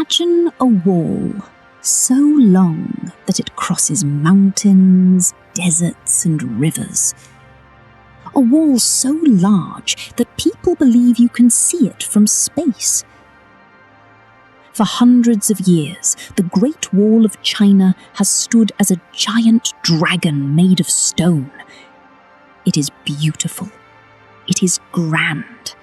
Imagine a wall so long that it crosses mountains, deserts, and rivers. A wall so large that people believe you can see it from space. For hundreds of years, the Great Wall of China has stood as a giant dragon made of stone. It is beautiful. It is grand.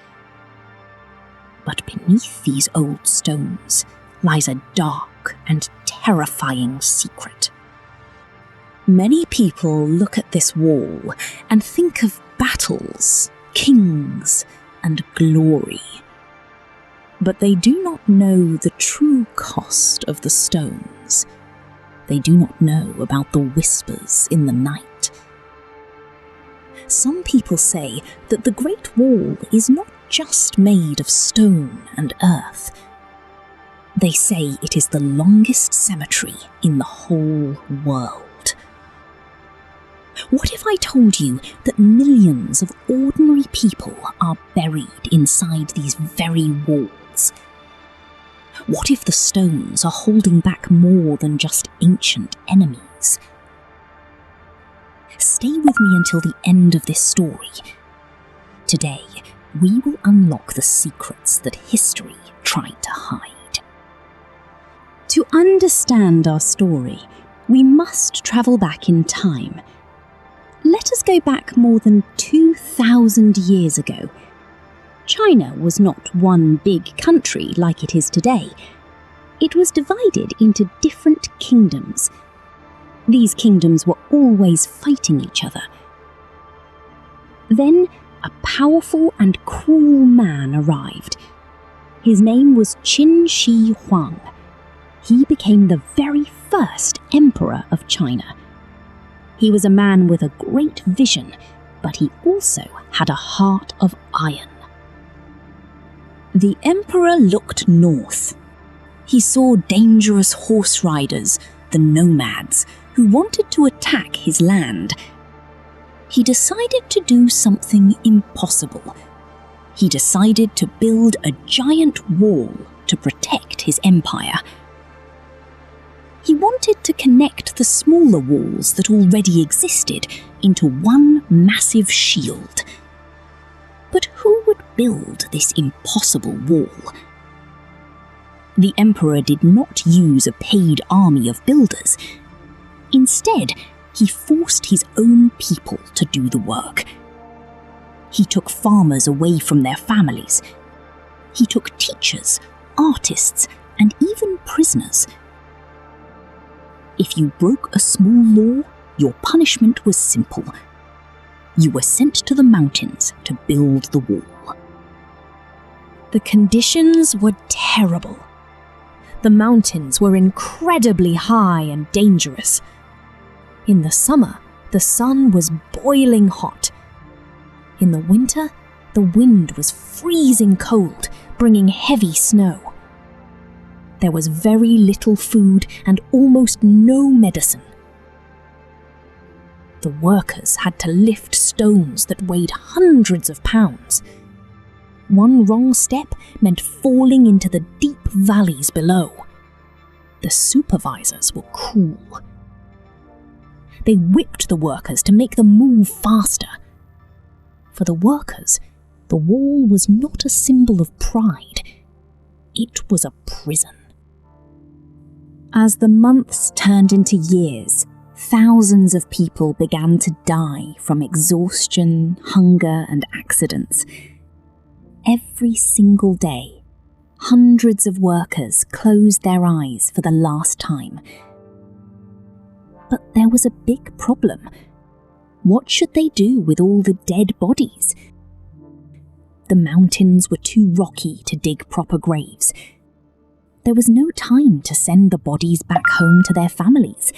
But beneath these old stones lies a dark and terrifying secret. Many people look at this wall and think of battles, kings, and glory. But they do not know the true cost of the stones. They do not know about the whispers in the night. Some people say that the Great Wall is not just made of stone and earth. They say it is the longest cemetery in the whole world. What if I told you that millions of ordinary people are buried inside these very walls? What if the stones are holding back more than just ancient enemies? Stay with me until the end of this story. Today, we will unlock the secrets that history tried to hide. To understand our story, we must travel back in time. Let us go back more than 2,000 years ago. China was not one big country like it is today. It was divided into different kingdoms. These kingdoms were always fighting each other. Then a powerful and cruel man arrived. His name was Qin Shi Huang. He became the very first emperor of China. He was a man with a great vision, but he also had a heart of iron. The emperor looked north. He saw dangerous horse riders, the nomads, who wanted to attack his land. He decided to do something impossible. He decided to build a giant wall to protect his empire. He wanted to connect the smaller walls that already existed into one massive shield. But who would build this impossible wall? The emperor did not use a paid army of builders. Instead, he forced his own people to do the work. He took farmers away from their families. He took teachers, artists, and even prisoners. If you broke a small law, your punishment was simple. You were sent to the mountains to build the wall. The conditions were terrible. The mountains were incredibly high and dangerous. In the summer, the sun was boiling hot. In the winter, the wind was freezing cold, bringing heavy snow. There was very little food and almost no medicine. The workers had to lift stones that weighed hundreds of pounds. One wrong step meant falling into the deep valleys below. The supervisors were cruel. They whipped the workers to make them move faster. For the workers, the wall was not a symbol of pride. It was a prison. As the months turned into years, thousands of people began to die from exhaustion, hunger, and accidents. Every single day, hundreds of workers closed their eyes for the last time. But there was a big problem. What should they do with all the dead bodies? The mountains were too rocky to dig proper graves. There was no time to send the bodies back home to their families.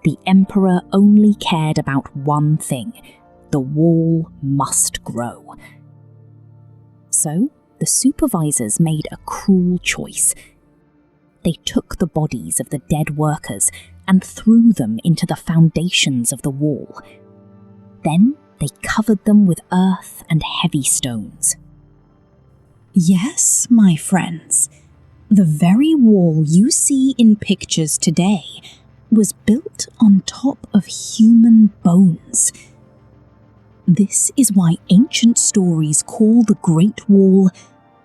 The emperor only cared about one thing: the wall must grow. So, the supervisors made a cruel choice. They took the bodies of the dead workers and threw them into the foundations of the wall. Then they covered them with earth and heavy stones. Yes, my friends, The very wall you see in pictures today was built on top of human bones. This is why ancient stories call the Great Wall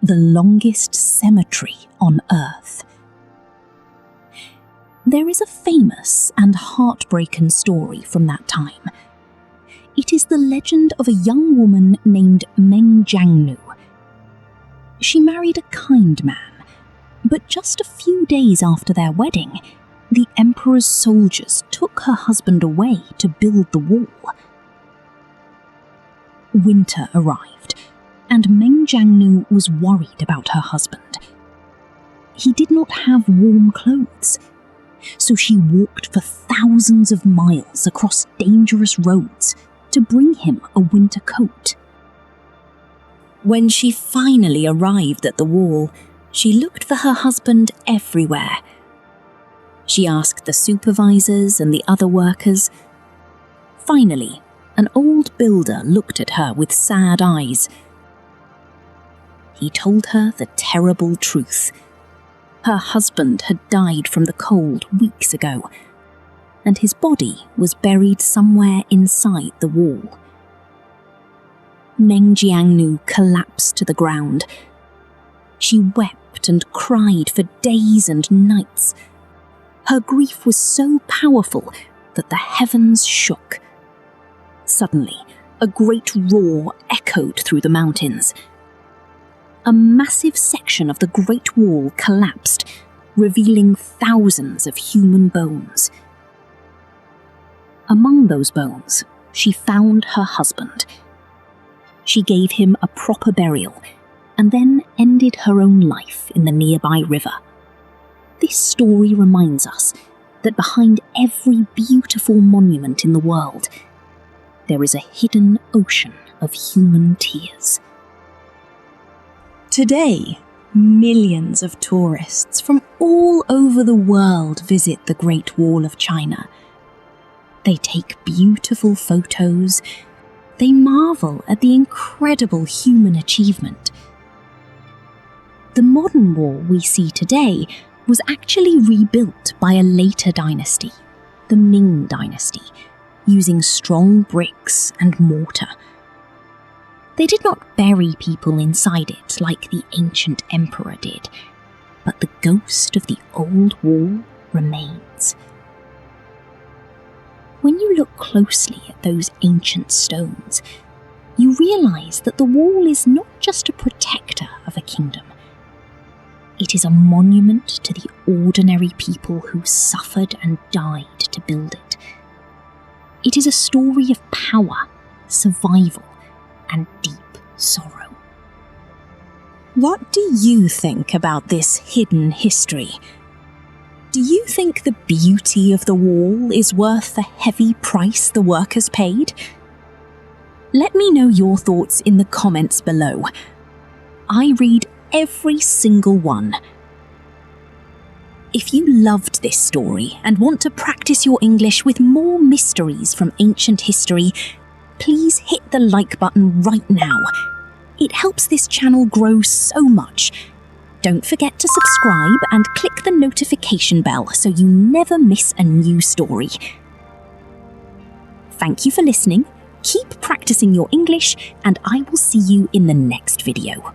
the longest cemetery on Earth. There is a famous and heartbreaking story from that time. It is the legend of a young woman named Meng Jiangnu. She married a kind man, but just a few days after their wedding, the emperor's soldiers took her husband away to build the wall. Winter arrived, and Meng Jiangnu was worried about her husband. He did not have warm clothes, so she walked for thousands of miles across dangerous roads to bring him a winter coat. When she finally arrived at the wall, she looked for her husband everywhere. She asked the supervisors and the other workers. Finally, an old builder looked at her with sad eyes. He told her the terrible truth. Her husband had died from the cold weeks ago, and his body was buried somewhere inside the wall. Meng Jiangnu collapsed to the ground. She wept and cried for days and nights. Her grief was so powerful that the heavens shook. Suddenly, a great roar echoed through the mountains. A massive section of the Great Wall collapsed, revealing thousands of human bones. Among those bones, she found her husband. She gave him a proper burial and then ended her own life in the nearby river. This story reminds us that behind every beautiful monument in the world, there is a hidden ocean of human tears. Today, millions of tourists from all over the world visit the Great Wall of China. They take beautiful photos. They marvel at the incredible human achievement. The modern wall we see today was actually rebuilt by a later dynasty, the Ming dynasty, using strong bricks and mortar. They did not bury people inside it like the ancient emperor did, but the ghost of the old wall remains. When you look closely at those ancient stones, you realize that the wall is not just a protector of a kingdom. It is a monument to the ordinary people who suffered and died to build it. It is a story of power, survival, and deep sorrow. What do you think about this hidden history? Do you think the beauty of the wall is worth the heavy price the workers paid? Let me know your thoughts in the comments below. I read every single one. If you loved this story and want to practice your English with more mysteries from ancient history, please hit the like button right now. It helps this channel grow so much. Don't forget to subscribe and click the notification bell so you never miss a new story. Thank you for listening, keep practicing your English, and I will see you in the next video.